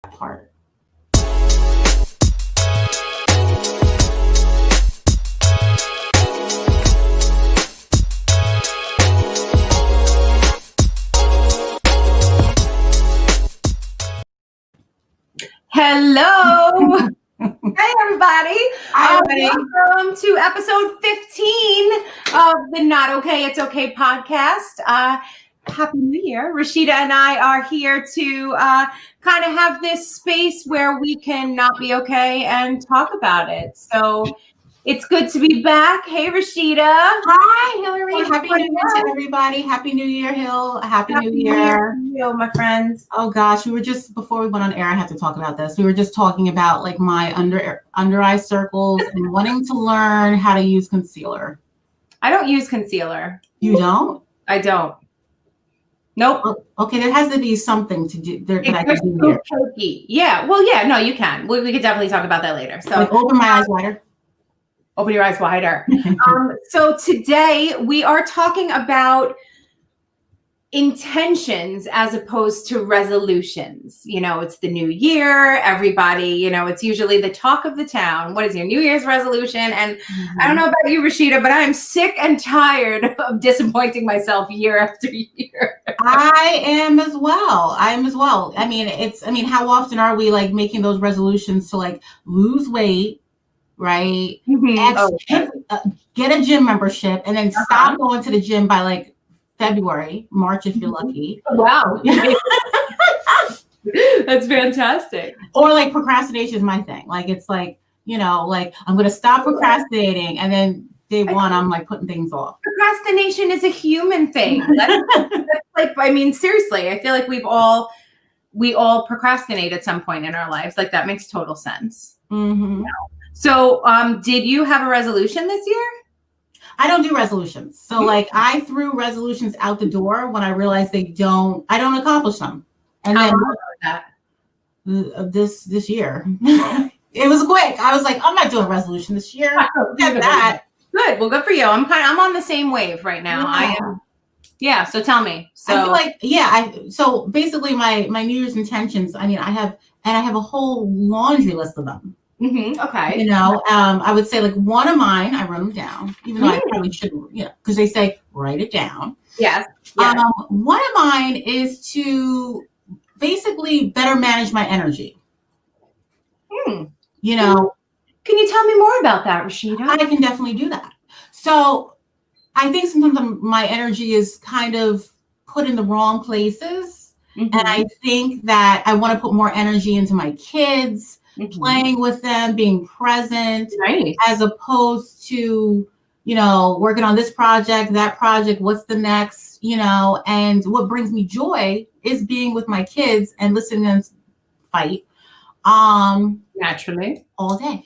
part. Hello. Hey, everybody. Hi, everybody. Welcome to episode 15 of the Not Okay, It's Okay podcast. Happy New Year. Rashidah and I are here to kind of have this space where we can not be okay and talk about it. So it's good to be back. Hey, Rashidah. Hi, Hilary. Happy New Year to everybody. Happy New Year, Hill. Happy New Year to you, my friends. Oh gosh, before we went on air, I have to talk about this. We were just talking about like my under eye circles and wanting to learn how to use concealer. I don't use concealer. You don't? I don't. Nope. Okay, there has to be something to do that I can do here. Turkey. Yeah. Well, yeah. No, you can. We could definitely talk about that later. So like open my eyes wider. Open your eyes wider. So today we are talking about intentions as opposed to resolutions. You know, it's the new year. Everybody, you know, it's usually the talk of the town. What is your New Year's resolution? And I don't know about you, Rashidah, but I'm sick and tired of disappointing myself year after year. I am as well. I mean, how often are we like making those resolutions to like lose weight? Right? Get a gym membership and then stop going to the gym by like February, March if you're lucky. Wow. That's fantastic. Or like procrastination is my thing. Like it's like, you know, like I'm going to stop procrastinating and then day one I'm like putting things off. Procrastination is a human thing. That's like, I mean, seriously, I feel like we all procrastinate at some point in our lives. Like that makes total sense. Mm-hmm. So, did you have a resolution this year? I don't do resolutions. So like I threw resolutions out the door when I realized I don't accomplish them. And then this year, it was quick. I was like, I'm not doing a resolution this year. Get that. Good. Well, good for you. I'm on the same wave right now. Yeah. I am. Yeah. So tell me. So I feel like, so basically my New Year's intentions, I mean, I have a whole laundry list of them. Mm-hmm. Okay. You know, I would say like one of mine, I wrote them down, even though I probably shouldn't, you know, because they say write it down. Yes. One of mine is to basically better manage my energy. You know. Can you tell me more about that, Rashidah? I can definitely do that. So I think sometimes my energy is kind of put in the wrong places. Mm-hmm. And I think that I want to put more energy into my kids. Mm-hmm. Playing with them, being present, nice. As opposed to, you know, working on this project, that project, what's the next, you know, and what brings me joy is being with my kids and listening to them fight. Naturally. All day.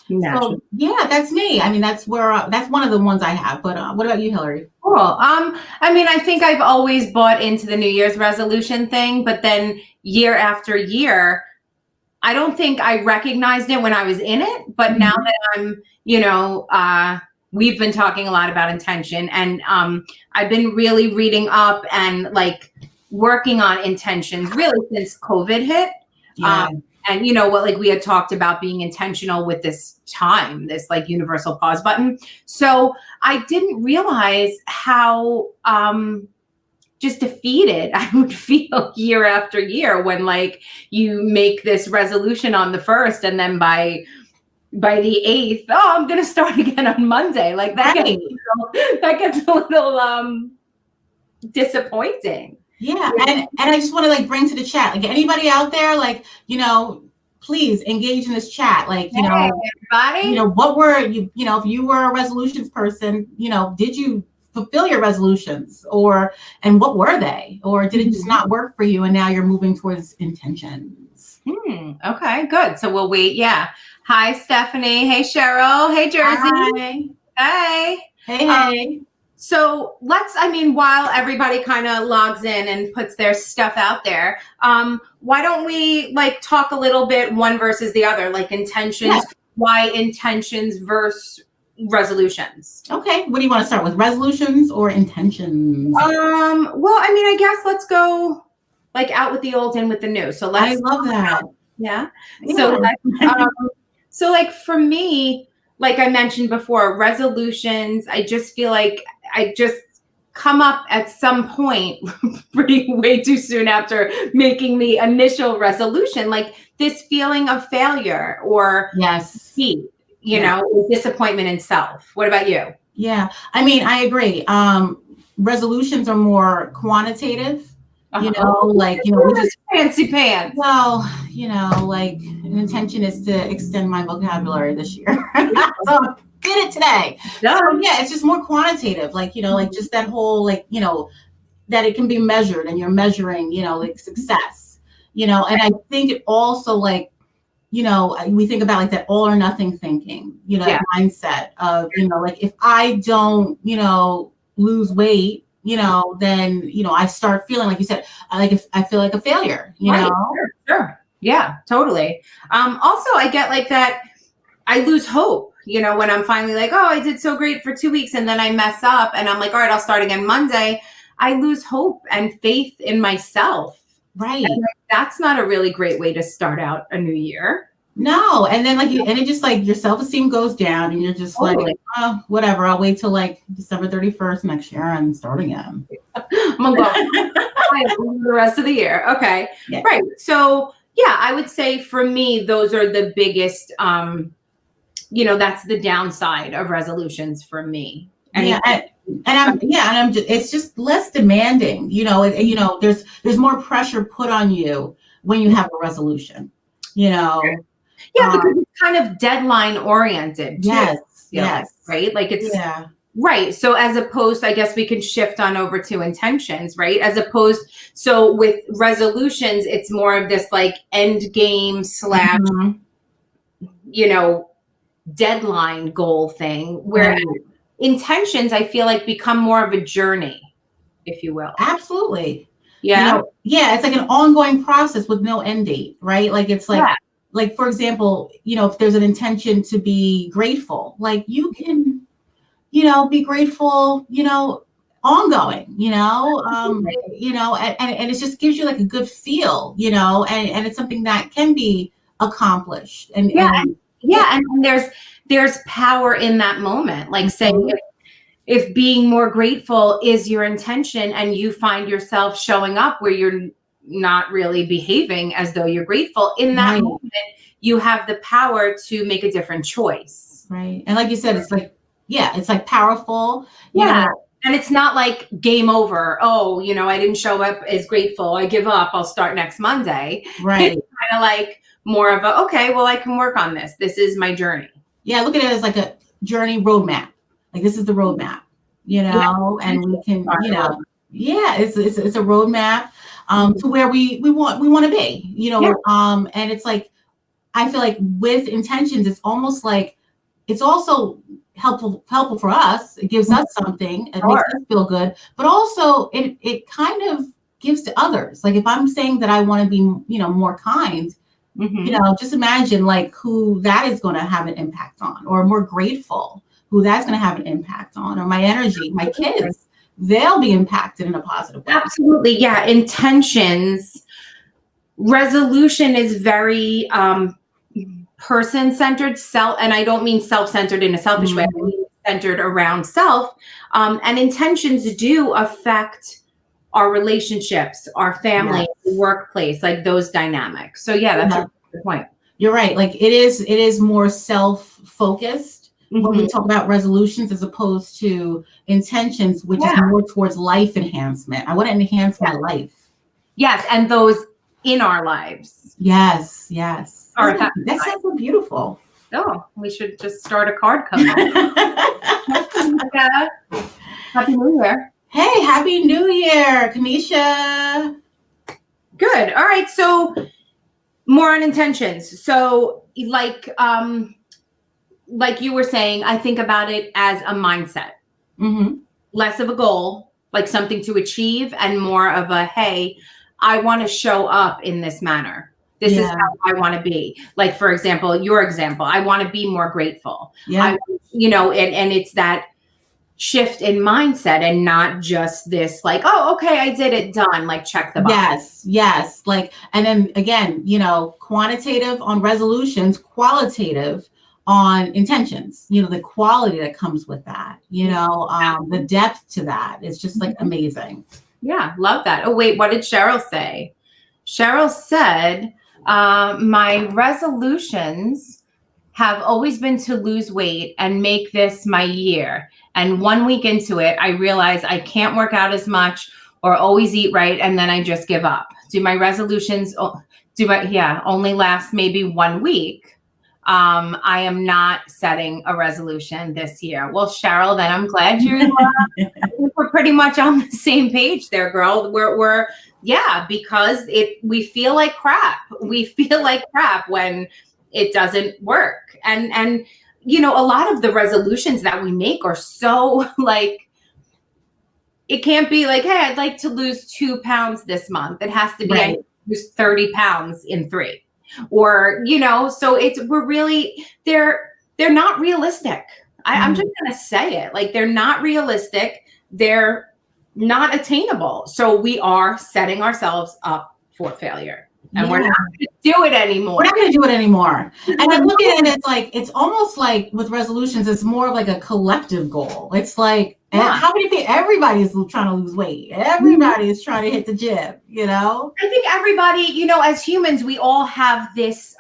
Naturally. So, yeah, that's me. I mean, that's one of the ones I have. But what about you, Hilary? Cool. I mean, I think I've always bought into the New Year's resolution thing, but then year after year, I don't think I recognized it when I was in it, but now that I'm, you know, we've been talking a lot about intention, and I've been really reading up and like working on intentions really since COVID hit. Yeah. And you know what, like we had talked about being intentional with this time, this like universal pause button. So I didn't realize how just defeated I would feel year after year when like you make this resolution on the 1st and then by the 8th, I'm gonna start again on Monday. Like that gets a little disappointing. Yeah. And I just want to like bring to the chat, like anybody out there, like, you know, please engage in this chat. Like, you know, everybody, you know, what were you know, if you were a resolutions person, you know, did you fulfill your resolutions and what were they, or did it just not work for you and now you're moving towards intentions? Okay, good. So we'll wait. Yeah. Hi, Stephanie. Hey, Cheryl. Hey, Jersey. Hi. Hey. So while everybody kind of logs in and puts their stuff out there, why don't we like talk a little bit one versus the other, like intentions, why intentions versus resolutions. Okay. What do you want to start with? Resolutions or intentions? Well, I mean, I guess let's go like out with the old, in with the new. So I love that. Yeah. Yeah. So like for me, like I mentioned before, resolutions, I just feel like I just come up at some point pretty way too soon after making the initial resolution, like this feeling of failure or Yes. defeat, you know, disappointment in self. What about you? Yeah. I mean, I agree. Resolutions are more quantitative, you know, like, you know, we just fancy pants. Well, you know, like an intention is to extend my vocabulary this year. So I did it today. Done. So yeah, it's just more quantitative, like, you know, like just that whole, like, you know, that it can be measured and you're measuring, you know, like success, you know, and I think it also like, you know, we think about like that all or nothing thinking, you know, that mindset of, you know, like if I don't, you know, lose weight, you know, then, you know, I start feeling, like you said, like if I feel like a failure, you know? Sure. Yeah, totally. Also, I get like that I lose hope, you know, when I'm finally like, oh, I did so great for 2 weeks and then I mess up and I'm like, all right, I'll start again Monday. I lose hope and faith in myself. Right. And that's not a really great way to start out a new year. No. And then like, and it just like your self-esteem goes down and you're just like, oh, whatever. I'll wait till like December 31st next year and start again. I'm gonna go the rest of the year. Okay. Yeah. Right. So yeah, I would say for me, those are the biggest, you know, that's the downside of resolutions for me. And I'm just, it's just less demanding, you know, there's more pressure put on you when you have a resolution, you know. Yeah, because it's kind of deadline oriented too. Yes. Right? Like it's right. So as opposed, I guess we can shift on over to intentions, right? As opposed, so with resolutions, it's more of this like end game / you know, deadline goal thing, where intentions, I feel like, become more of a journey, if you will. Absolutely. Yeah. You know, it's like an ongoing process with no end date, right? Like it's like, for example, you know, if there's an intention to be grateful, like you can, you know, be grateful, you know, ongoing, you know, and it just gives you like a good feel, you know, and it's something that can be accomplished. And there's power in that moment. Like say if being more grateful is your intention and you find yourself showing up where you're not really behaving as though you're grateful in that moment, you have the power to make a different choice. Right. And like you said, it's like, it's like powerful. You know? And it's not like game over. Oh, you know, I didn't show up as grateful. I give up. I'll start next Monday. Right. It's kind of like more of a, okay, well, I can work on this. This is my journey. Yeah. Look at it as like a journey roadmap. Like this is the roadmap, you know, and we can, you know, it's a roadmap to where we want to be, you know, and it's like, I feel like with intentions, it's almost like, it's also helpful for us. It gives us something. It makes us feel good, but also it kind of gives to others. Like if I'm saying that I want to be, you know, more kind, you know, just imagine like who that is going to have an impact on, or more grateful, who that's going to have an impact on, or my energy, my kids, they'll be impacted in a positive way. Absolutely. Yeah. Intentions. Resolution is very, person-centered, and I don't mean self-centered in a selfish way. I mean centered around self. And intentions do affect our relationships, our family, the workplace, like those dynamics. So that's a good point. You're right. Like it is more self-focused when we talk about resolutions as opposed to intentions, which is more towards life enhancement. I want to enhance my life. Yes, and those in our lives. Yes. That's so beautiful. Oh, we should just start a card company. Happy New Year. Hey, Happy New Year, Kanisha. Good. All right. So more on intentions. So like you were saying, I think about it as a mindset. Less of a goal, like something to achieve, and more of a, hey, I want to show up in this manner. This is how I want to be. Like, for example, your example, I want to be more grateful. You know, and it's that shift in mindset and not just this like, oh, okay, I did it, done, like check the box. Yes. Like, and then again, quantitative on resolutions, qualitative on intentions, the quality that comes with that, the depth to that is just like amazing. Yeah, love that. Oh, wait, what did Cheryl say? Cheryl said, my resolutions have always been to lose weight and make this my year. And 1 week into it, I realize I can't work out as much or always eat right. And then I just give up. Do my resolutions only last maybe 1 week? I am not setting a resolution this year. Well, Cheryl, then I'm glad we're pretty much on the same page there, girl. We're because we feel like crap. We feel like crap when it doesn't work. And a lot of the resolutions that we make are so like, it can't be like, hey, I'd like to lose 2 pounds this month. It has to be I lose 30 pounds in 3. Or, so they're not realistic. I'm just going to say it. Like, they're not realistic. They're not attainable. So we are setting ourselves up for failure. And we're not going to do it anymore. We're not going to do it anymore. And I look at it, it's almost like with resolutions, it's more of like a collective goal. It's like, how many people, everybody's trying to lose weight. Everybody is trying to hit the gym, I think everybody, as humans, we all have this,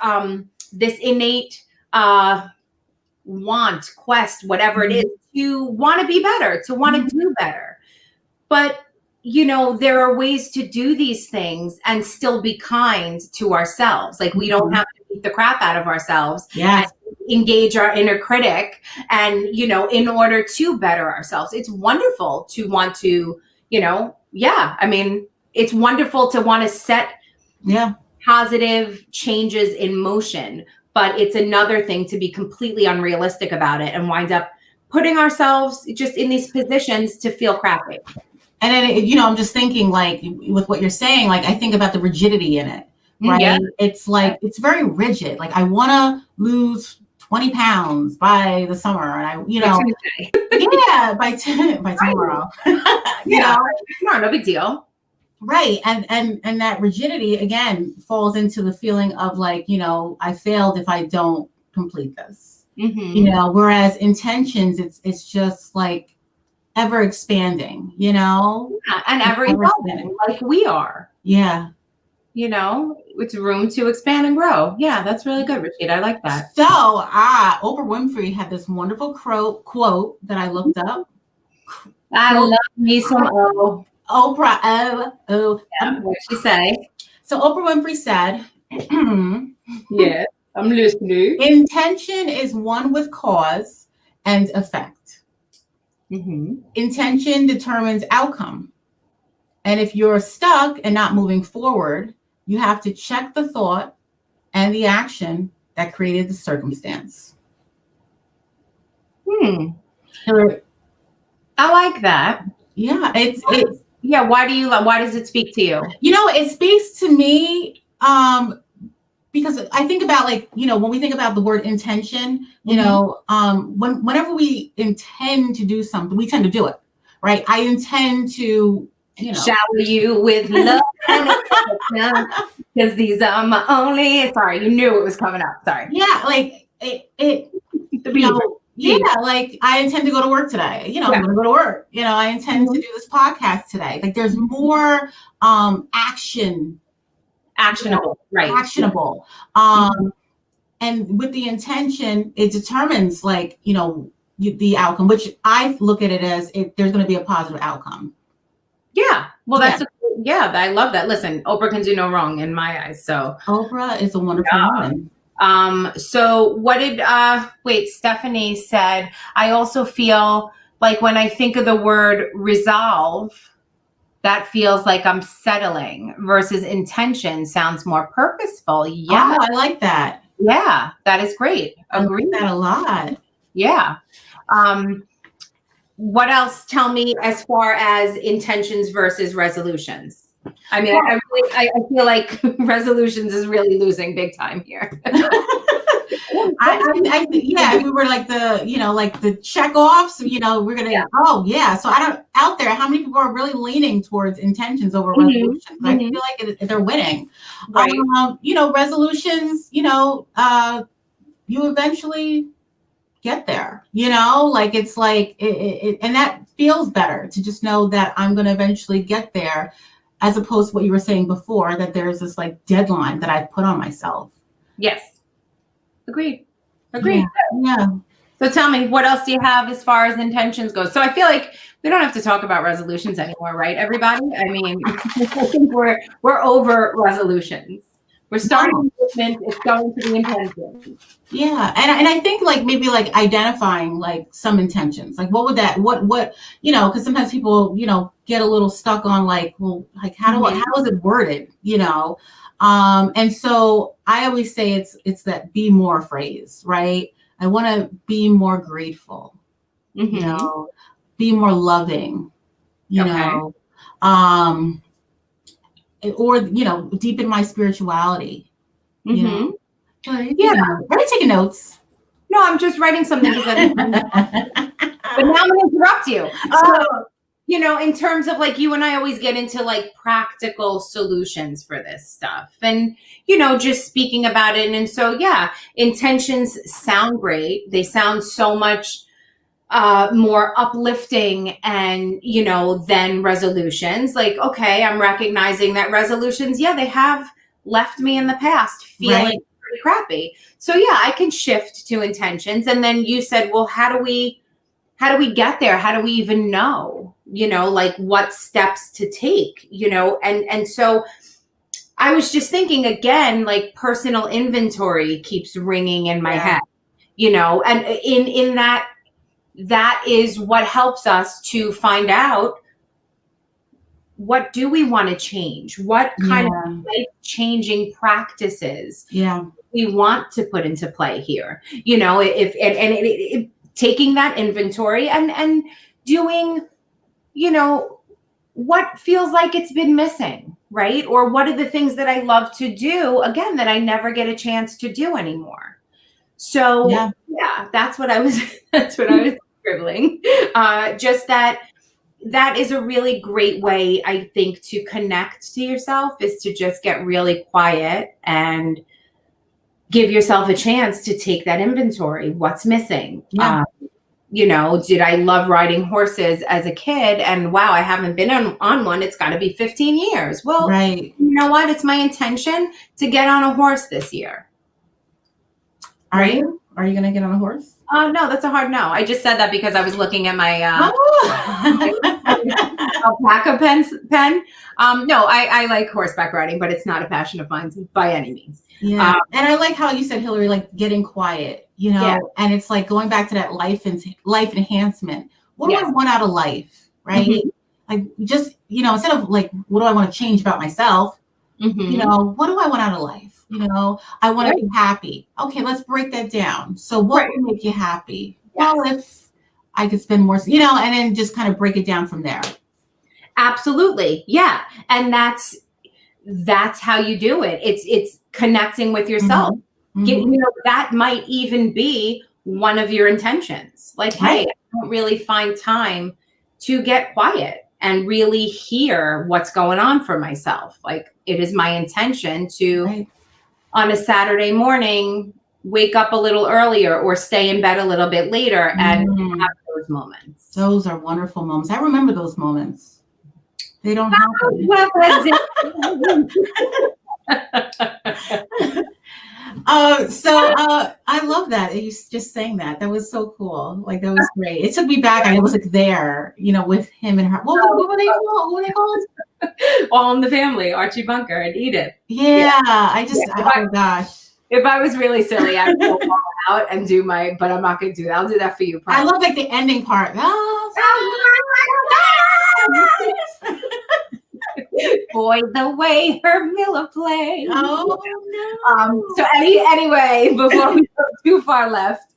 this innate want, quest, whatever it is, to want to be better, to want to do better. But there are ways to do these things and still be kind to ourselves. Like, we don't have to beat the crap out of ourselves. Yes. Engage our inner critic and, in order to better ourselves. It's wonderful to want to, it's wonderful to want to set positive changes in motion, but it's another thing to be completely unrealistic about it and wind up putting ourselves just in these positions to feel crappy. And then, I'm just thinking, like, with what you're saying, like, I think about the rigidity in it, right? Yeah. It's like, it's very rigid. Like, I want to lose 20 pounds by the summer. And by tomorrow, no big deal. Right. And that rigidity, again, falls into the feeling of like, I failed if I don't complete this, whereas intentions, it's just like, ever expanding, and ever evolving, like we are. Yeah. It's room to expand and grow. Yeah, that's really good, Rashidah. I like that. So, Oprah Winfrey had this wonderful quote that I looked up. I love me some Oprah. Yeah, what did she say? So Oprah Winfrey said, "Yes, I'm listening. Intention is one with cause and effect. Intention determines outcome. And if you're stuck and not moving forward, you have to check the thought and the action that created the circumstance." I like that. Yeah, it's why does it speak to you? It speaks to me because I think about, like, when we think about the word intention, whenever we intend to do something, we tend to do it, right? I intend to, shower you with love because these are my only. Sorry, you knew it was coming up. Sorry. Yeah, like like I intend to go to work today. I'm going to go to work. I intend to do this podcast today. Like, there's more actionable, right? Actionable. And with the intention, it determines, like, the outcome, which I look at it as there's going to be a positive outcome. Yeah. Well, I love that. Listen, Oprah can do no wrong in my eyes. So Oprah is a wonderful woman. So what did, Stephanie said, I also feel like when I think of the word resolve, that feels like I'm settling versus intention sounds more purposeful. Yeah. Oh, I like that. Yeah, that is great. Agree. I like that a lot. Yeah. What else? Tell me as far as intentions versus resolutions. I mean, I feel like resolutions is really losing big time here. Yeah, if we were like the, like the check offs, we're gonna, oh yeah. So out there, how many people are really leaning towards intentions over resolutions? I feel like they're winning. Right. Resolutions, you eventually get there, like it's like it, and that feels better to just know that I'm going to eventually get there, as opposed to what you were saying before, that there's this like deadline that I put on myself. Yes. Agreed. Yeah. So tell me, what else do you have as far as intentions go? So I feel like we don't have to talk about resolutions anymore, right, everybody? I mean, I think we're over resolutions. We're starting movement. It's going to the intentions. Yeah, and I think like maybe like identifying like some intentions, like what because sometimes people get a little stuck on like, well, like how is it worded, and so I always say it's that be more phrase, right? I want to be more grateful, be more loving, or deepen my spirituality. Are you taking notes? No, I'm just writing something. But now I'm going to interrupt you. So, in terms of like you and I always get into like practical solutions for this stuff, and just speaking about it. And so, intentions sound great. They sound so much more uplifting and than resolutions. Like, okay, I'm recognizing that resolutions, they have left me in the past feeling pretty crappy. So I can shift to intentions. And then you said, well, how do we get there? How do we even know, like what steps to take, and so I was just thinking again, like personal inventory keeps ringing in my head, and in that is what helps us to find out, what do we want to change? What kind of life-changing practices we want to put into play here? If taking that inventory and doing, what feels like it's been missing, right? Or what are the things that I love to do, again, that I never get a chance to do anymore? So that's what I was scribbling. Just that is a really great way, I think, to connect to yourself, is to just get really quiet and give yourself a chance to take that inventory. What's missing? Did I love riding horses as a kid? And wow, I haven't been on one. It's got to be 15 years. Well, you know what? It's my intention to get on a horse this year. Are you going to get on a horse? No, that's a hard no. I just said that because I was looking at my alpaca pen. No, I like horseback riding, but it's not a passion of mine by any means. Yeah. And I like how you said, Hilary, like getting quiet, and it's like going back to that life enhancement. What do I want out of life? Right. Like just, instead of like, what do I want to change about myself? What do I want out of life? I want to be happy. Okay, let's break that down. So what would make you happy? Well, if I could spend more, and then just kind of break it down from there. Absolutely. Yeah. And that's how you do it. It's connecting with yourself. That might even be one of your intentions. Like, hey, I don't really find time to get quiet and really hear what's going on for myself. Like, it is my intention to, on a Saturday morning, wake up a little earlier or stay in bed a little bit later and have those moments. Those are wonderful moments. I remember those moments. They don't happen. I love that you just saying that. That was so cool. Like, that was great. It took me back. I was like there, with him and her. What were they called? What were they called? All in the Family, Archie Bunker and Edith. Oh gosh. If I was really silly, I'd go all out and do but I'm not going to do that. I'll do that for you. Probably. I love like the ending part. Boy, the way Hermilla plays. Oh no. So anyway, before we go too far left,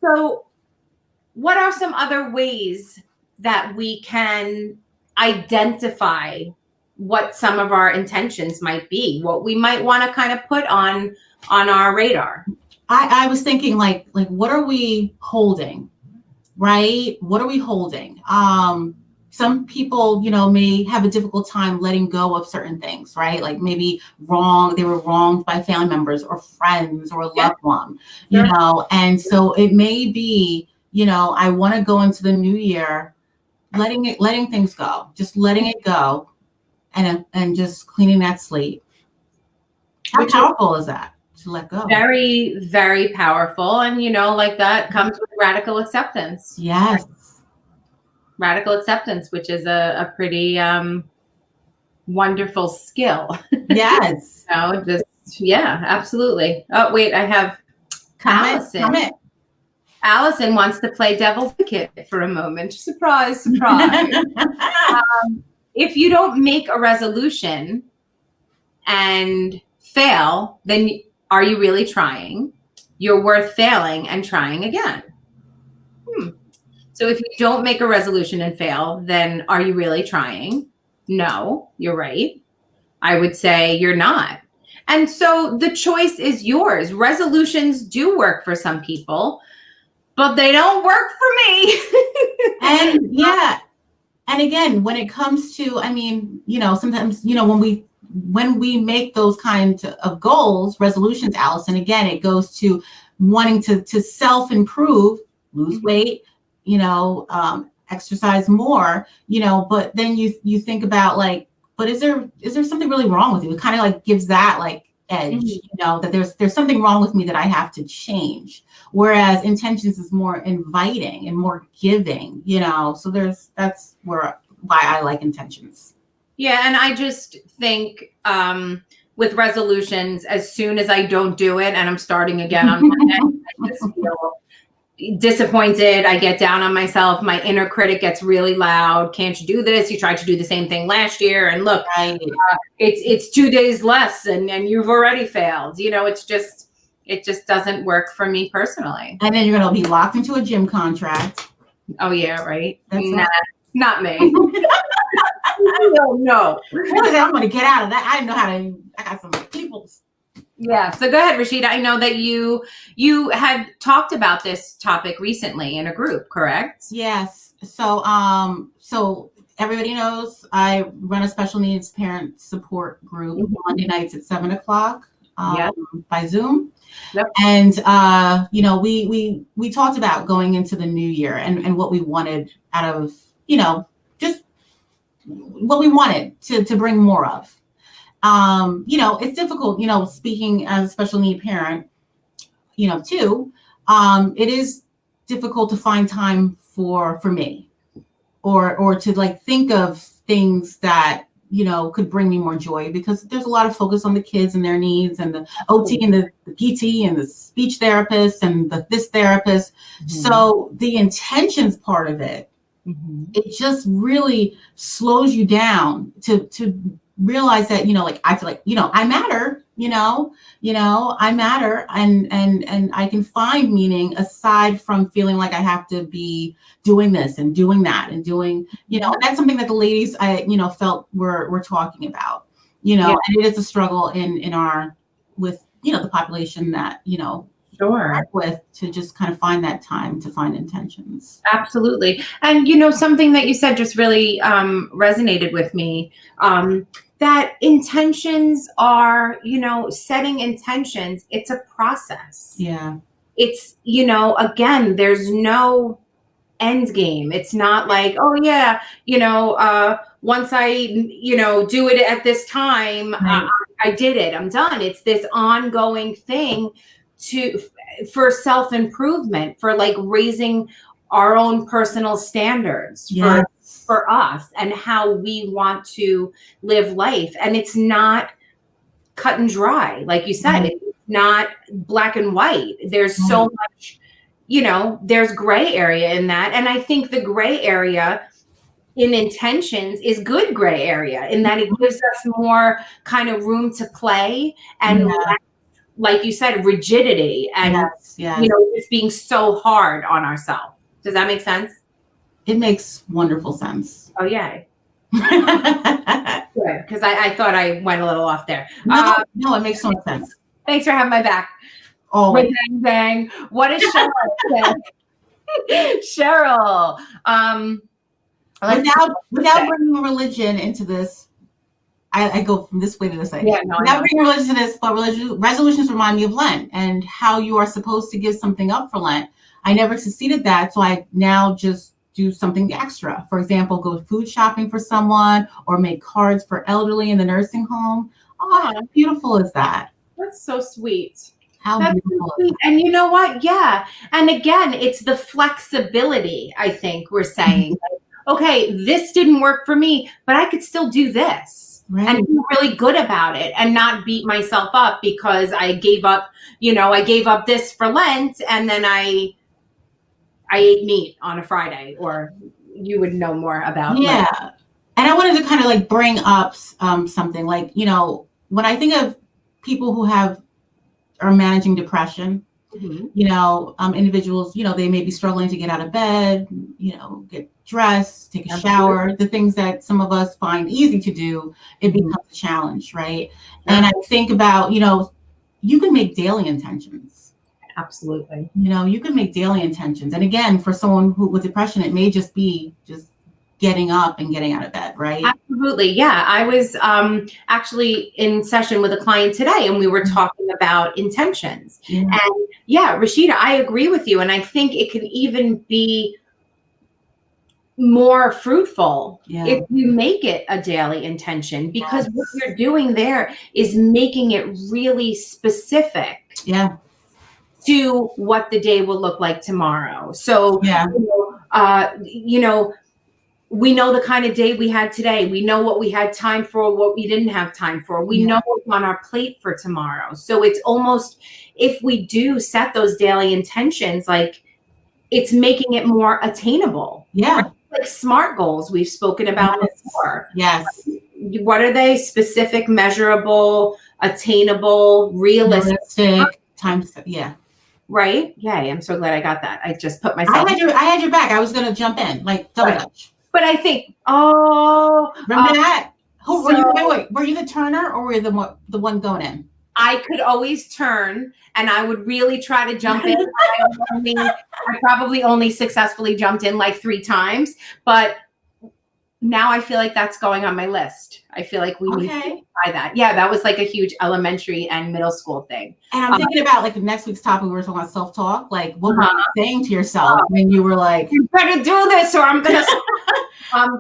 so what are some other ways that we can identify what some of our intentions might be, what we might want to kind of put on our radar? I was thinking like what are we holding, right? What are we holding? Some people, may have a difficult time letting go of certain things, right? Like maybe they were wronged by family members or friends or a loved one, and so it may be, I want to go into the new year, letting things go, just letting it go, and just cleaning that slate. How powerful is that? To let go. Very, very powerful. And, like that comes with radical acceptance. Yes. Radical acceptance, which is a pretty wonderful skill. Yes. Absolutely. Oh, wait, I have Allison. Allison wants to play devil's advocate for a moment. Surprise, surprise. If you don't make a resolution and fail, then are you really trying? You're worth failing and trying again. So if you don't make a resolution and fail, then are you really trying? No, you're right. I would say you're not. And so the choice is yours. Resolutions do work for some people, but they don't work for me. And again, when it comes to, sometimes, when we make those kinds of goals, resolutions, Allison, again, it goes to wanting to self-improve, lose weight, exercise more, but then you think about like, but is there something really wrong with you? It kind of like gives that like edge, that there's something wrong with me that I have to change. Whereas intentions is more inviting and more giving, so that's why I like intentions. Yeah. And I just think with resolutions, as soon as I don't do it and I'm starting again on Monday, I just feel disappointed. I get down on myself. My inner critic gets really loud. Can't you do this? You tried to do the same thing last year. And look, it's 2 days less and you've already failed. It just doesn't work for me personally. And then you're going to be locked into a gym contract. Oh yeah. Right. Not me. No. I'm going to get out of that. I got some people. Yeah. So go ahead, Rashidah. I know that you had talked about this topic recently in a group, correct? Yes. So everybody knows I run a special needs parent support group Monday nights at 7:00 by Zoom. Yep. And we talked about going into the new year and what we wanted out of just what we wanted to bring more of. It's difficult, speaking as a special need parent, too. It is difficult to find time for me or to like think of things that, could bring me more joy, because there's a lot of focus on the kids and their needs and the OT and the PT and the speech therapist and this therapist. Mm-hmm. So the intentions part of it, it just really slows you down to realize that, I feel like, I matter, I matter and I can find meaning aside from feeling like I have to be doing this and doing that and doing, that's something that the ladies I felt we're talking about, and it is a struggle in our, with, the population that, sure, with, to just kind of find that time to find intentions. Absolutely. And, something that you said just really resonated with me, that intentions are, setting intentions. It's a process. Yeah. It's, again, there's no end game. It's not like, oh yeah, once I, do it at this time, right. I did it, I'm done. It's this ongoing thing for self-improvement, for like raising our own personal standards for us and how we want to live life. And it's not cut and dry. Like you said, it's not black and white. There's so much, there's gray area in that. And I think the gray area in intentions is good gray area in that it gives us more kind of room to play and like you said, rigidity and, just being so hard on ourselves. Does that make sense? It makes wonderful sense. Oh, yay. Good, because I thought I went a little off there. No, it makes so much sense. Thanks for having my back. Always. Bang, bang. What is Cheryl say? Cheryl. Without bringing religion into this, I go from this way to this way. Yeah, no, without bringing religion into this, but resolutions remind me of Lent and how you are supposed to give something up for Lent. I never succeeded that, so I now just do something extra. For example, go food shopping for someone or make cards for elderly in the nursing home. Oh, how beautiful is that? That's so sweet. How beautiful is that? And you know what? Yeah. And again, it's the flexibility, I think we're saying. Okay, this didn't work for me, but I could still do this. Right. And be really good about it and not beat myself up because I gave up, I gave up this for Lent and then I ate meat on a Friday, or you would know more about. Yeah. Lent. And I wanted to kind of like bring up something like, when I think of people who are managing depression, individuals, they may be struggling to get out of bed, get dressed, take a shower, the things that some of us find easy to do, it becomes a challenge, right? Yeah. And I think about, you can make daily intentions. Absolutely. You can make daily intentions. And again, for someone with depression, it may just be getting up and getting out of bed, right? Absolutely. Yeah. I was actually in session with a client today and we were talking about intentions. Yeah. And yeah, Rashidah, I agree with you. And I think it can even be more fruitful if you make it a daily intention, because what you're doing there is making it really specific to what the day will look like tomorrow. So, we know the kind of day we had today. We know what we had time for, what we didn't have time for. We know what's on our plate for tomorrow. So it's almost, if we do set those daily intentions, like it's making it more attainable. Yeah. Right? Like SMART goals we've spoken about before. Yes. What are they? Specific, measurable, attainable, realistic. Times. Yeah. Right? Yay. I'm so glad I got that. I just put myself. I had your back. I was going to jump in, like double dutch. But I think, remember that? Were you the turner or were you the one going in? I could always turn and I would really try to jump in. I probably only successfully jumped in like 3 times, but now I feel like that's going on my list. I feel like we need to try that. Yeah, that was like a huge elementary and middle school thing. And I'm thinking about like next week's topic, we were talking about self-talk. Like what were you saying to yourself when you were like, you better do this or I'm going to,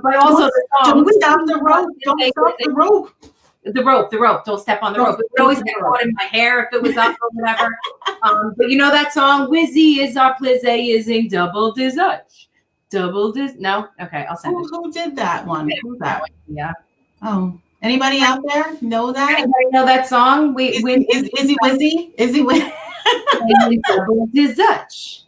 but also don't stop the rope. Don't stop the rope. The rope. Don't step on the rope. It would always get caught in my hair if it was up or whatever. But you know that song, Wizzy is our plizzy ising double dizutch. No? Okay, I'll send it. Who did that one? Who's that? Yeah. Oh, anybody out there know that? Anybody know that song? Is he Wizzy? Is he Wizzy? Double dizutch.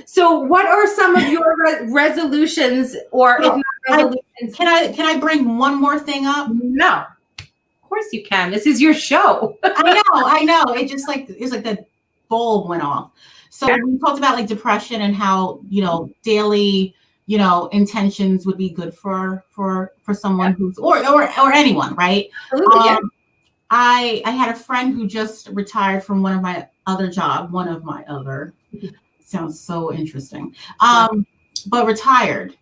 So what are some of your resolutions or if not resolutions? Can I bring one more thing up? No. Of course you can. This is your show. I know. It's like the bulb went off. So we talked about like depression and how, daily, intentions would be good for someone who's or anyone, right? I had a friend who just retired from one of my other sounds so interesting. But retired.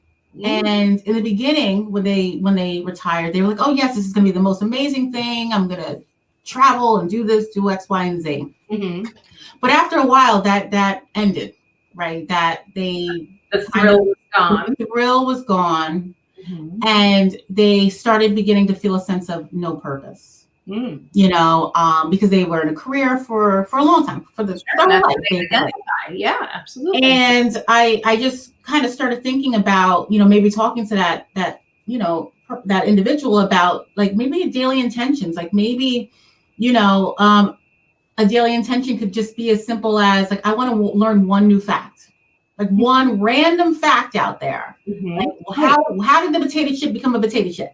And in the beginning, when they retired, they were like, oh yes, this is going to be the most amazing thing. I'm going to travel and do this, do X, Y, and Z. Mm-hmm. But after a while that ended, right? The thrill was gone. The thrill was gone. Mm-hmm. And they started beginning to feel a sense of no purpose. Because they were in a career for a long time, for the life. Yeah, absolutely. And I just kind of started thinking about, maybe talking to that individual about like maybe daily intentions, like maybe, a daily intention could just be as simple as like, I want to learn one new fact, like one random fact out there. Mm-hmm. Like, how did the potato chip become a potato chip?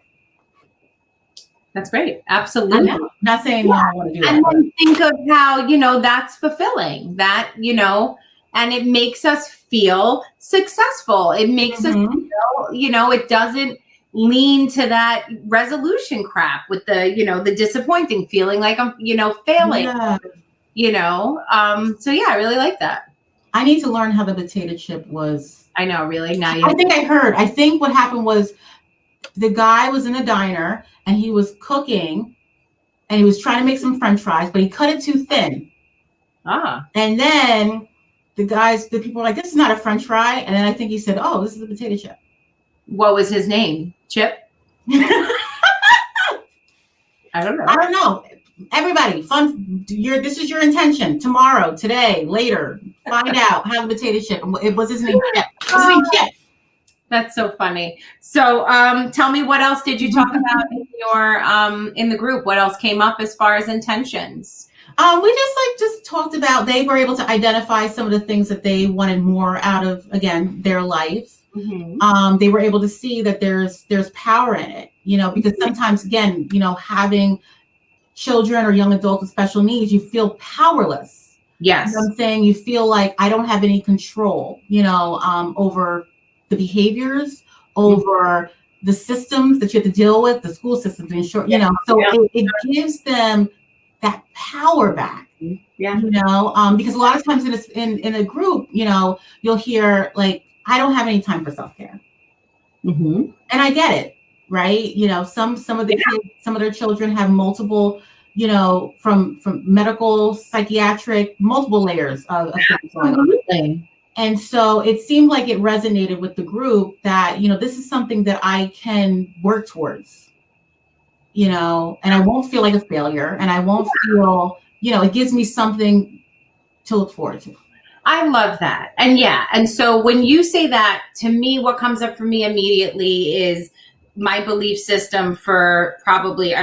That's great. Absolutely. Not saying I want to do that. And then think of how, that's fulfilling, that, and it makes us feel successful. It makes us feel, it doesn't lean to that resolution crap with the, the disappointing feeling like I'm, failing. So yeah, I really like that. I need to learn how the potato chip was. I know, really. Now I think what happened was the guy was in a diner and he was cooking and he was trying to make some French fries, but he cut it too thin. And then the people were like, this is not a French fry. And then I think he said, oh, this is a potato chip. What was his name? Chip? I don't know. Everybody, this is your intention. Tomorrow, today, later, find out how the potato chip. It was his name Chip. Chip. That's so funny. So tell me, what else did you talk about in the group? What else came up as far as intentions? We just talked about, they were able to identify some of the things that they wanted more out of, again, their life. Mm-hmm. They were able to see that there's power in it, because sometimes, again, having children or young adults with special needs, you feel powerless. Yes. You know what I'm saying? You feel like I don't have any control, over the behaviors, over the systems that you have to deal with, the school systems, it gives them that power back. Yeah. Because a lot of times in a group, you'll hear like, I don't have any time for self-care. Mm-hmm. And I get it, right? Some of the kids, some of their children have multiple, from medical, psychiatric, multiple layers of things going on. And so it seemed like it resonated with the group that, this is something that I can work towards, and I won't feel like a failure, and I won't feel, it gives me something to look forward to. I love that. And so when you say that, to me, what comes up for me immediately is my belief system for probably,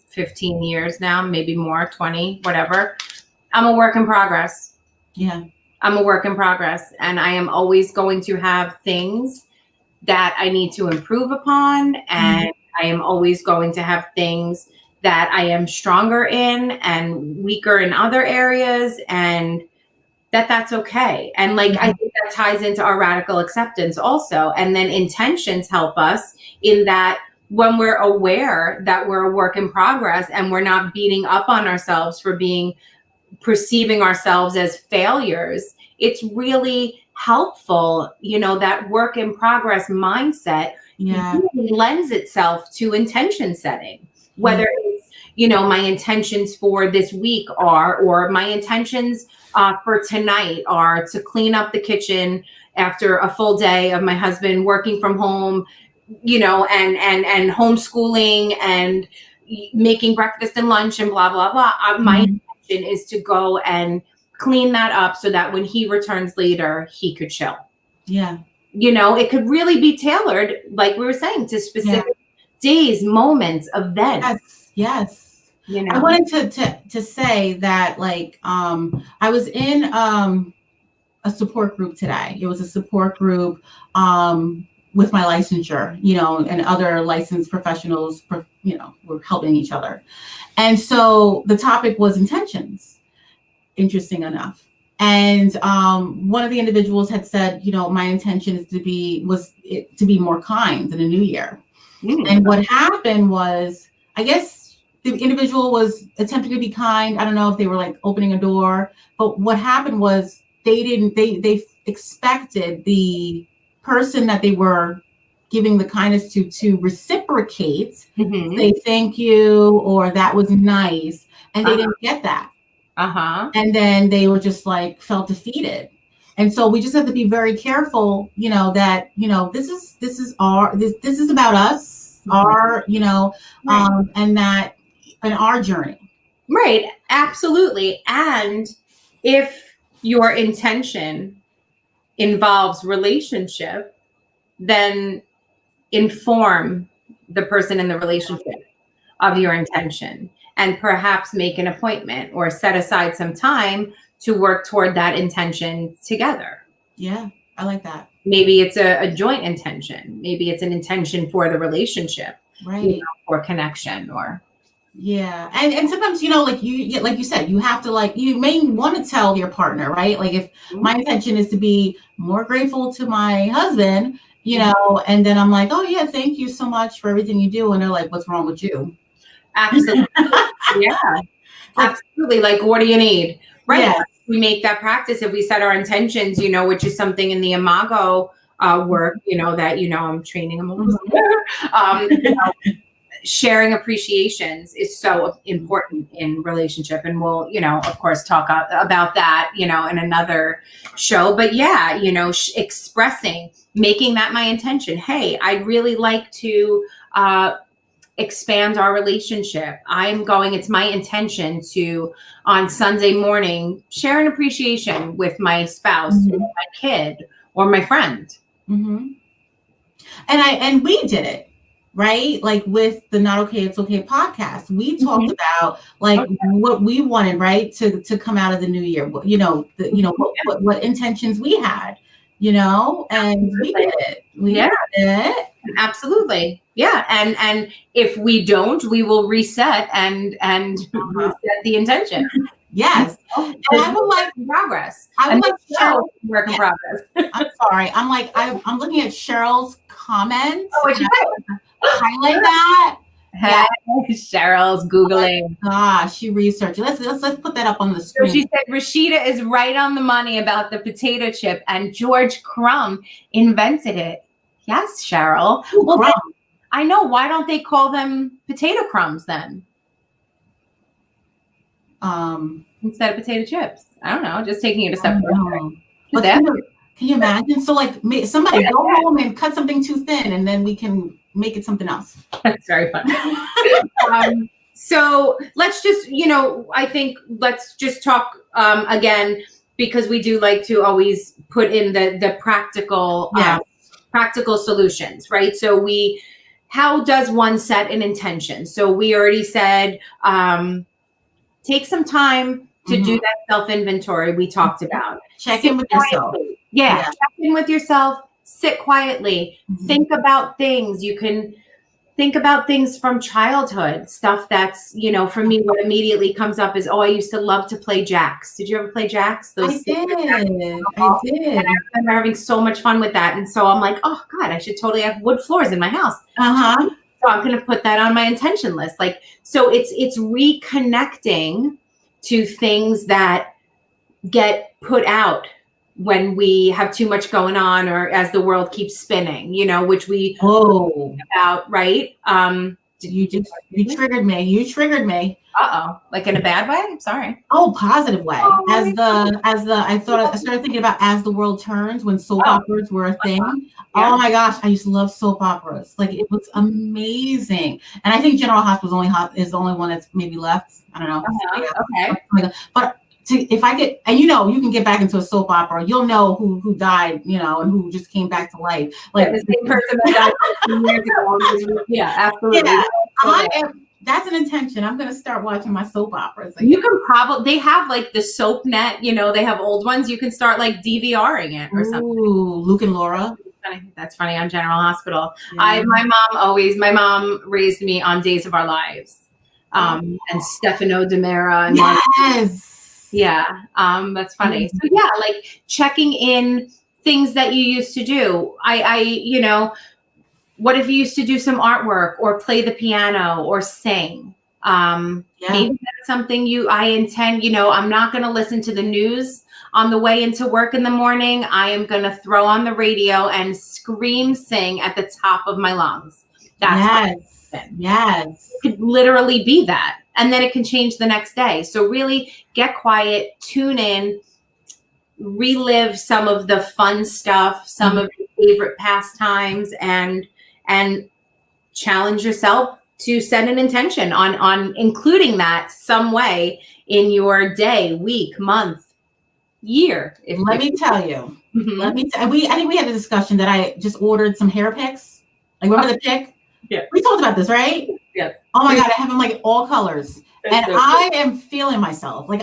15 years now, maybe more, 20, whatever. I'm a work in progress. Yeah. I'm a work in progress, and I am always going to have things that I need to improve upon. And I am always going to have things that I am stronger in and weaker in other areas, and that's okay. And I think that ties into our radical acceptance also. And then intentions help us in that when we're aware that we're a work in progress and we're not beating up on ourselves for perceiving ourselves as failures, it's really helpful, that work in progress mindset really lends itself to intention setting, whether it's, my intentions for this week or my intentions for tonight are to clean up the kitchen after a full day of my husband working from home, and homeschooling and making breakfast and lunch and blah, blah, blah. My intention is to go and clean that up so that when he returns later, he could chill. Yeah. It could really be tailored, like we were saying, to specific days, moments, events. Yes. I wanted to say that, I was in a support group today. It was a support group with my licensure, and other licensed professionals, were helping each other. And so the topic was intentions, interesting enough. And one of the individuals had said, my intention is to be more kind in the new year. And what happened was, I guess the individual was attempting to be kind. I don't know if they were opening a door, but what happened was they expected the person that they were giving the kindness to reciprocate, say thank you, or that was nice. And they didn't get that. And then they were just felt defeated. And so we just have to be very careful, that, this is about us, our, and that in our journey. Right. Absolutely. And if your intention involves relationship, then inform the person in the relationship of your intention, and perhaps make an appointment or set aside some time to work toward that intention together. Yeah, I like that. Maybe it's a joint intention. Maybe it's an intention for the relationship, right? For connection, or. Yeah. And sometimes, like you said, you have to you may want to tell your partner, right? If my intention is to be more grateful to my husband, and then I'm like, oh yeah, thank you so much for everything you do. And they're like, what's wrong with you? Absolutely. Yeah. Absolutely. Like, what do you need? Right. Yes. We make that practice if we set our intentions, which is something in the Imago work, that, I'm training them almost there. Sharing appreciations is so important in relationship. And we'll, of course, talk about that, in another show. But yeah, expressing, making that my intention. Hey, I'd really like to expand our relationship. It's my intention to, on Sunday morning, share an appreciation with my spouse, or my kid, or my friend. And we did it, right? Like with the Not Okay, It's Okay podcast, we talked about what we wanted, right, to come out of the new year. What intentions we had, and we did it. We did it. Absolutely. Yeah. And if we don't, we will reset and reset the intention. Yes. And I would like progress. I would like Cheryl work in progress. I'm sorry. I'm looking at Cheryl's comments. Oh, what you highlight that. Hey, Cheryl's Googling. Gosh, she researched. Let's put that up on the screen. So she said Rashidah is right on the money about the potato chip, and George Crumb invented it. Yes, Cheryl. Well, I know. Why don't they call them potato crumbs then? Instead of potato chips. I don't know. Just taking it a step further. Can you imagine? So like somebody go home and cut something too thin, and then we can make it something else. That's very funny. So let's just, I think let's just talk again, because we do like to always put in the practical practical solutions, right? So how does one set an intention? So we already said, take some time to do that self-inventory we talked about. Check in with yourself. Yeah, check in with yourself, sit quietly, think about things. You can think about things from childhood, stuff that's, for me, what immediately comes up is, I used to love to play jacks. Did you ever play jacks? I did. And I remember having so much fun with that. And so I'm like, oh God, I should totally have wood floors in my house. So I'm going to put that on my intention list. So it's reconnecting to things that get put out when we have too much going on, or as the world keeps spinning, which we about, right? You triggered me. You triggered me. Like in a bad way? I'm sorry. Positive way. I started thinking about As the World Turns, when soap operas were a thing. Oh my gosh, I used to love soap operas. Like, it was amazing. And I think General Hospital is the only one that's maybe left. I don't know. Okay. But if I get, and you can get back into a soap opera, you'll know who died, and who just came back to life. Like the same person that died years ago. Yeah, absolutely. Yeah, that's an intention. I'm going to start watching my soap operas. You can they have like the soap net, they have old ones. You can start like DVRing it or something. Ooh, Luke and Laura. That's funny on General Hospital. Yeah. My mom raised me on Days of Our Lives. And Stefano DiMera. And yes. Yeah. That's funny. So yeah, like checking in things that you used to do. What if you used to do some artwork or play the piano or sing? Maybe that's something I intend, I'm not going to listen to the news on the way into work in the morning. I am going to throw on the radio and scream, sing at the top of my lungs. That's yes. It could literally be that. And then it can change the next day. So really get quiet, tune in, relive some of the fun stuff, some of your favorite pastimes, and challenge yourself to set an intention on including that some way in your day, week, month, year. Let me tell you. I think we had a discussion that I just ordered some hair picks. Like, remember the pick? Yeah. We talked about this, right? Yeah. Oh my God, I have them like all colors. And I am feeling myself. Like,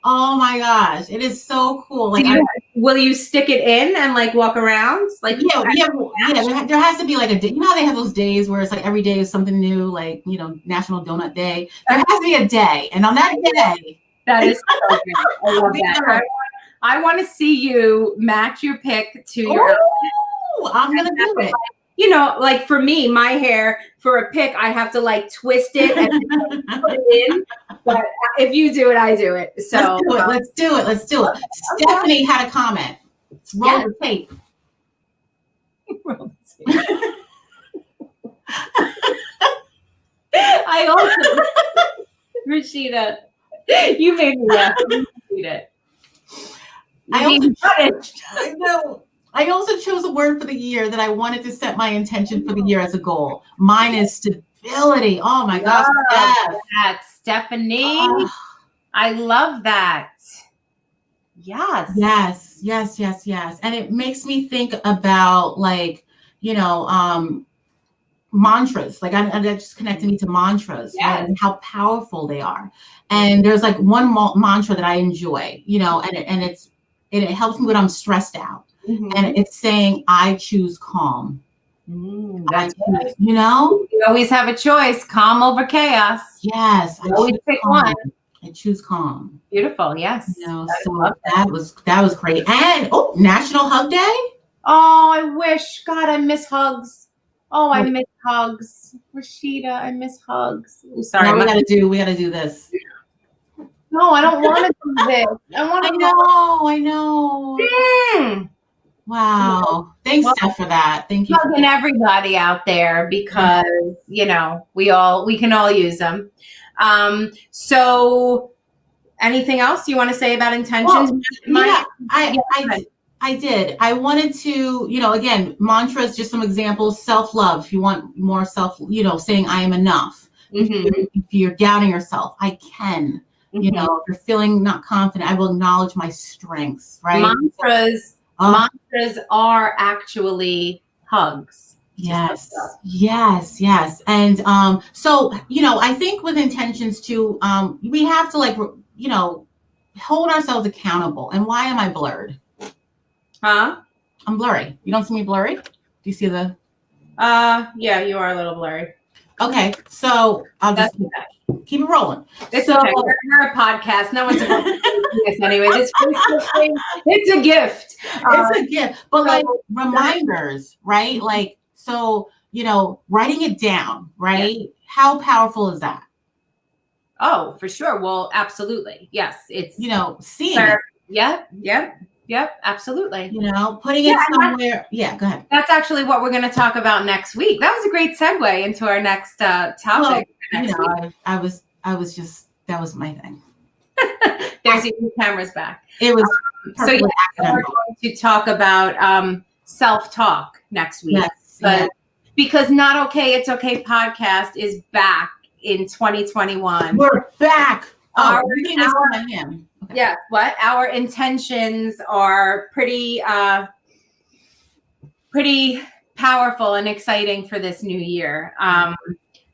oh my gosh, it is so cool. Like, will you stick it in and like walk around? Like, there has to be like a day. You know how they have those days where it's like every day is something new, like, National Donut Day. There has to be a day. And on that day. That is so good. I love that. I want to see you match your pick to your. I'm going to do it. you know, like for me, my hair for a pick, I have to like twist it and put it in. But if you do it, I do it. So let's do it. Okay. Stephanie had a comment. Roll the tape. I also, Rashidah, you made me laugh. Read it. I know. I also chose a word for the year that I wanted to set my intention for the year as a goal. Mine is stability. Oh my gosh, Steph. Stephanie. I love that. Yes. And it makes me think about like, you know, mantras. Like I just connected me to mantras, right? And how powerful they are. And there's like one mantra that I enjoy, you know, and it helps me when I'm stressed out. And it's saying, I choose calm. That's choose, you know? You always have a choice, calm over chaos. Yes. I always pick one. I choose calm. Beautiful, yes. You know, so that was great. And National Hug Day. Oh, I wish. God, I miss hugs. Oh, I miss hugs. Rashidah, I miss hugs. Ooh, sorry. Now we gotta do this. No, I don't want to do this. I know. Wow. Thanks, Steph, for that. Thank you. Hugging everybody out there because, you know, we can all use them. So anything else you want to say about intentions? Well, I did. I wanted to, you know, again, mantras, just some examples. Self-love. If you want more you know, saying I am enough. If you're doubting yourself, I can. You know, if you're feeling not confident, I will acknowledge my strengths, right? Mantras are actually hugs. Yes. And so, you know, I think with intentions too, we have to like, you know, hold ourselves accountable. And why am I blurred? Huh? I'm blurry. You don't see me blurry? Do you see the? Yeah, you are a little blurry. Okay, so I'll just keep it rolling. It's okay. We're a podcast. No one's supposed to do this anyway. This thing, it's a gift. It's a gift. But like reminders, right? Like, so, you know, writing it down, right? Yeah. How powerful is that? Oh, for sure. Well, absolutely. Yes. It's, you know, seeing it. Yep, absolutely. You know, putting it somewhere. Yeah, go ahead. That's actually what we're going to talk about next week. That was a great segue into our next topic. Well, you know, I was just, that was my thing. There's your camera's back. It was so yeah, we're going to talk about self-talk next week. Yes, but because Not Okay, It's Okay podcast is back in 2021. We're back. Yeah, what? Our intentions are pretty powerful and exciting for this new year.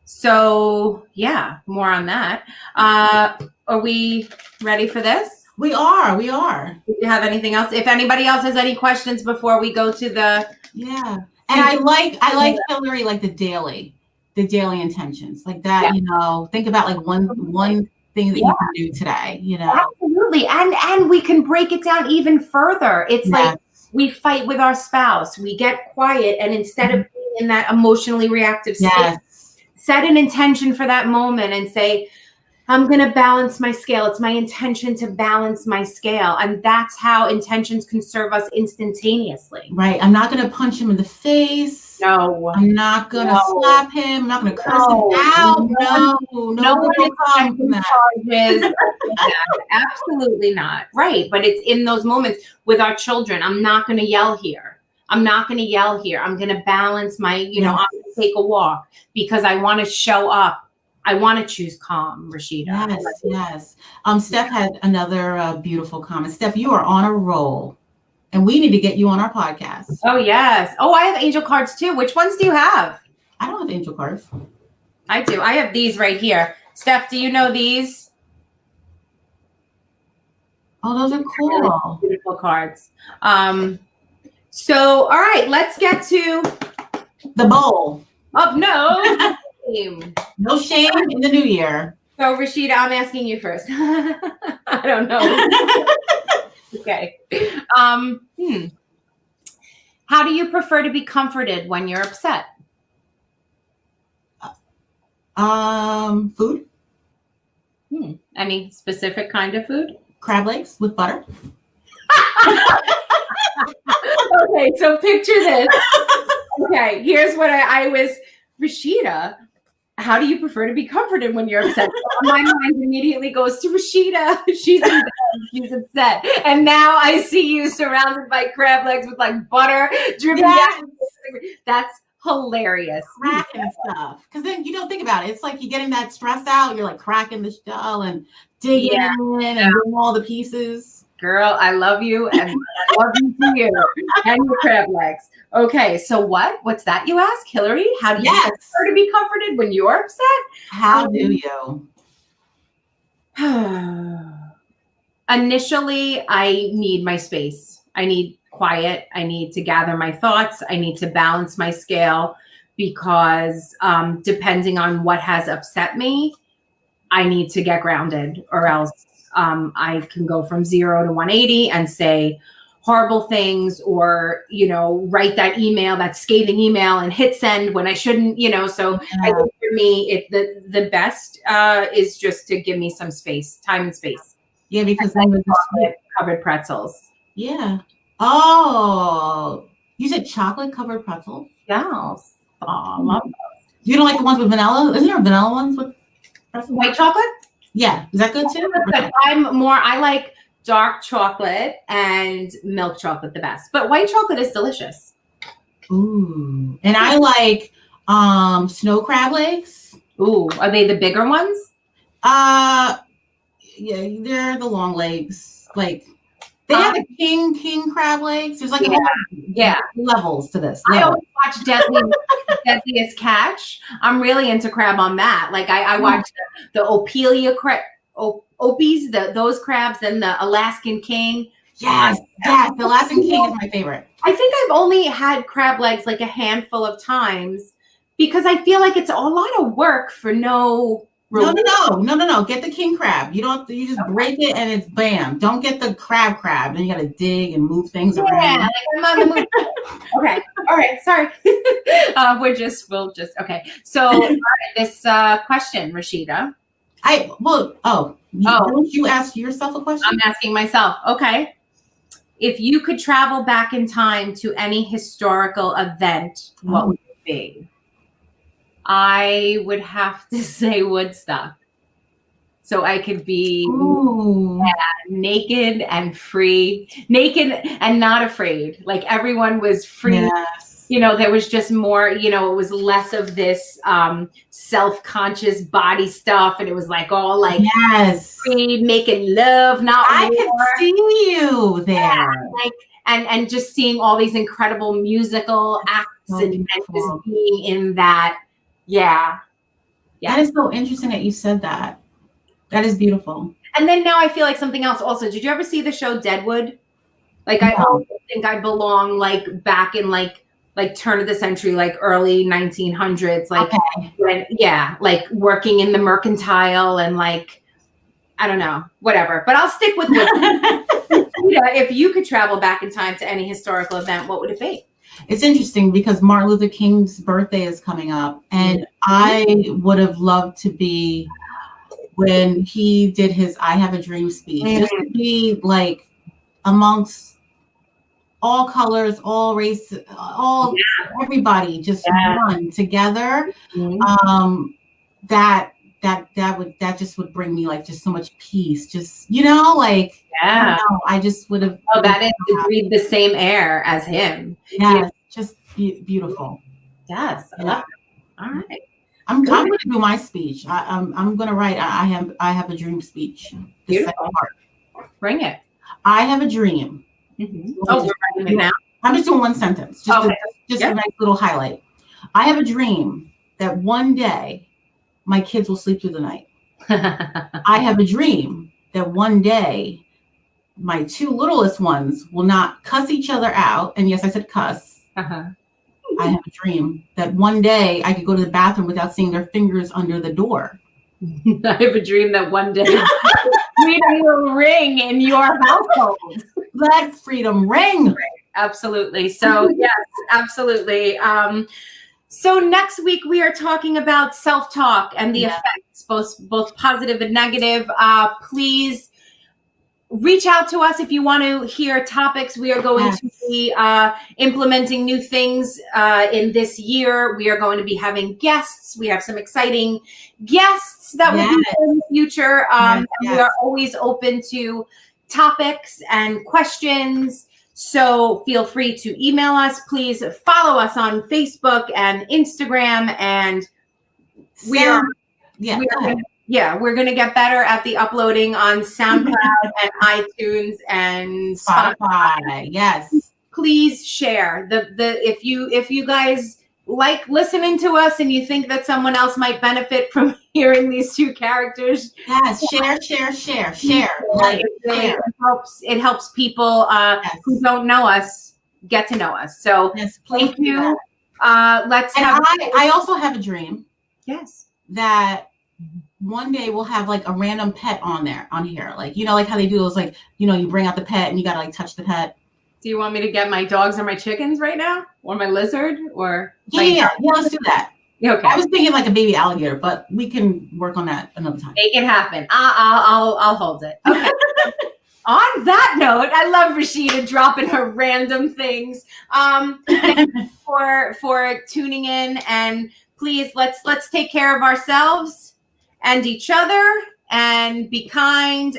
So yeah, more on that. Are we ready for this? We are. Do you have anything else? If anybody else has any questions before we go to the and I like Hilary, like the daily intentions, like that. You know, think about like one thing that you can do today, you know. Absolutely. And we can break it down even further. It's like we fight with our spouse, we get quiet, and instead of being in that emotionally reactive state, set an intention for that moment and say, I'm going to balance my scale. It's my intention to balance my scale. And that's how intentions can serve us instantaneously. Right. I'm not going to punch him in the face. No. I'm not going to slap him. I'm not going to curse him out. No one is charges. Absolutely not. Right. But it's in those moments with our children. I'm not going to yell here. I'm going to balance my, I'm going to take a walk because I want to show up. I want to choose calm, Rashidah. Yes. Steph had another beautiful comment. Steph, you are on a roll, and we need to get you on our podcast. Oh, yes. Oh, I have angel cards too. Which ones do you have? I don't have angel cards. I do. I have these right here. Steph, do you know these? Oh, those are cool. Really beautiful cards. So, all right, let's get to the bowl. No shame in the new year. So, Rashidah, I'm asking you first. I don't know. Okay. How do you prefer to be comforted when you're upset? Food. Any specific kind of food? Crab legs with butter. Okay, so picture this. Okay, here's what I was, Rashidah, how do you prefer to be comforted when you're upset? My mind immediately goes to Rashidah. She's in bed, she's upset. And now I see you surrounded by crab legs with like butter dripping down. That's hilarious. Cracking stuff. Because then you don't think about it. It's like you're getting that stress out. You're like cracking the shell and digging in and doing all the pieces. Girl, I love you, and I love you for you and your crab legs. Okay, so what's that you ask, Hilary? How do you prefer to be comforted when you're upset? How do you? Initially, I need my space. I need quiet. I need to gather my thoughts. I need to balance my scale because depending on what has upset me, I need to get grounded, or else I can go from 0 to 180 and say horrible things, or, write that email, that scathing email, and hit send when I shouldn't, so I think for me, the best is just to give me some space, time and space. Yeah, because chocolate covered pretzels. Yeah. Oh, you said chocolate covered pretzels? Yes. Oh, love those. You don't like the ones with vanilla? Isn't there vanilla ones with pretzels? White chocolate? Yeah. Is that good too? I like dark chocolate and milk chocolate the best, but white chocolate is delicious. Ooh. And I like snow crab legs. Ooh, are they the bigger ones? Yeah, they're the long legs. Like they have the king crab legs. There's like levels to this. I always watch Deadliest Catch. I'm really into crab on that. Like I watch the Opelia crab, Opies, those crabs, and the Alaskan King. Yes, the Alaskan King is my favorite. I think I've only had crab legs like a handful of times because I feel like it's a lot of work for no. No. Get the king crab. You don't. You just break it and it's bam. Don't get the crab. Then you got to dig and move things around. Yeah, I'm on the move. Okay. All right. Sorry. We'll just. Okay. So this question, Rashidah. Don't you ask yourself a question? I'm asking myself. Okay. If you could travel back in time to any historical event, what would it be? I would have to say Woodstock. So I could be naked and free, naked and not afraid. Like everyone was free. Yes. There was just more, it was less of this self-conscious body stuff. And it was like all like free, making love, not I could see you there. Yeah, and just seeing all these incredible musical acts and just being in that. Yeah. That is so interesting that you said that. That is beautiful. And then now I feel like something else also. Did you ever see the show Deadwood? Like I also think I belong like back in like turn of the century, like early 1900s, like like working in the mercantile and like, I don't know, whatever. But I'll stick with if you could travel back in time to any historical event, what would it be? It's interesting because Martin Luther King's birthday is coming up, and I would have loved to be when he did his "I Have a Dream" speech, just to be like amongst all colors, all race, everybody, just run together. That just would bring me like just so much peace. Just I just would have. Oh, that is to breathe the same air as him. Yeah, just beautiful. Yes, I love it. All right, I'm going to do my speech. I'm going to write. I have a dream speech. The second part. Bring it. I have a dream. Mm-hmm. Oh, we're writing it now. I'm just doing one sentence. Just a nice little highlight. I have a dream that one day my kids will sleep through the night. I have a dream that one day my two littlest ones will not cuss each other out. And yes, I said cuss. I have a dream that one day I could go to the bathroom without seeing their fingers under the door. I have a dream that one day freedom will ring in your household. Let freedom ring. Absolutely. So yes, absolutely. So next week we are talking about self-talk and the effects, both positive and negative. Please reach out to us if you want to hear topics. We are going to be implementing new things in this year. We are going to be having guests. We have some exciting guests that will be in the future. And we are always open to topics and questions. So feel free to email us. Please follow us on Facebook and Instagram. And we're going to get better at the uploading on SoundCloud and iTunes and Spotify. Yes. Please share if you guys like listening to us and you think that someone else might benefit from hearing these two characters. Yes, share. Like, share. It helps people who don't know us get to know us. So thank you. I also have a dream. Yes. That one day we'll have like a random pet on here. Like, like how they do those, like, you bring out the pet and you gotta like touch the pet. Do you want me to get my dogs or my chickens right now? Or my lizard? Or yeah, let's do that. Okay. I was thinking like a baby alligator, but we can work on that another time. Make it happen. I'll hold it. Okay. On that note, I love Rashidah dropping her random things. Thank you for tuning in, and please let's take care of ourselves and each other. And be kind.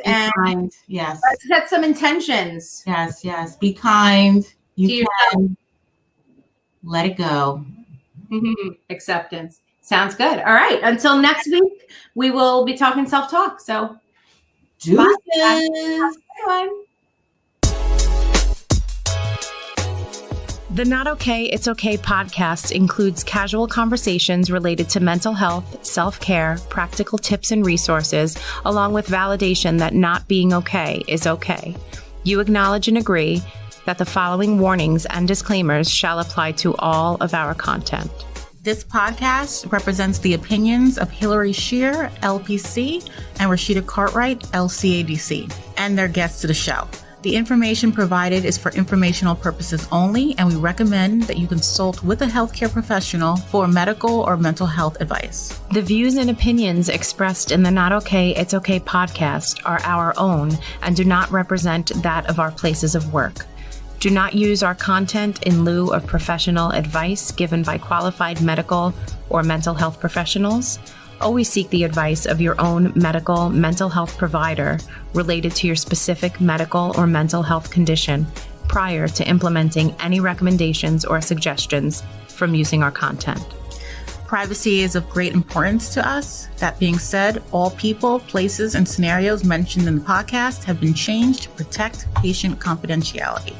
Yes. Let's set some intentions. Yes. Be kind. You can let it go. Acceptance. Sounds good. All right. Until next week, we will be talking self-talk. So, deuces. Bye. The Not Okay, It's Okay podcast includes casual conversations related to mental health, self-care, practical tips and resources, along with validation that not being okay is okay. You acknowledge and agree that the following warnings and disclaimers shall apply to all of our content. This podcast represents the opinions of Hilary Scheer, LPC, and Rashidah Cartwright, LCADC, and their guests to the show. The information provided is for informational purposes only, and we recommend that you consult with a healthcare professional for medical or mental health advice. The views and opinions expressed in the Not Okay, It's Okay podcast are our own and do not represent that of our places of work. Do not use our content in lieu of professional advice given by qualified medical or mental health professionals. Always seek the advice of your own medical mental health provider related to your specific medical or mental health condition prior to implementing any recommendations or suggestions from using our content. Privacy is of great importance to us. That being said, all people, places, and scenarios mentioned in the podcast have been changed to protect patient confidentiality.